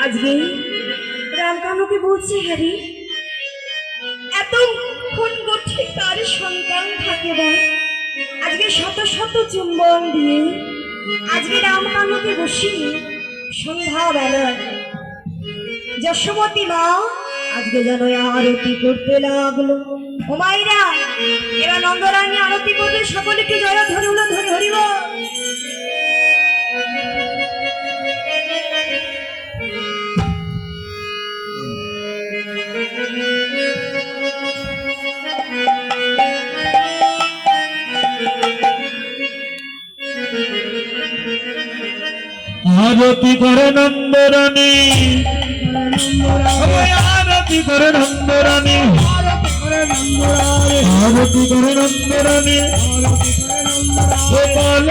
আজকে রামকানুকে বলছি হ্যারি এত খুন গঠে কার সন্তান থাকে বল আজকে শত শত চুম্বন দিয়ে আজকে রামকানুকে বসিয়ে সন্ধ্যাবেলা যশোমতী মা আজকে যেন আরতি করতে লাগলো। ও মাইরা এবার নন্দরানী আরতি করবে, সকলকে জয় ধরে উলো ধরে হরিব। आरती करे नंदरानी, आरती करे नंदरानी, आरती करे नंदरानी, गोपाल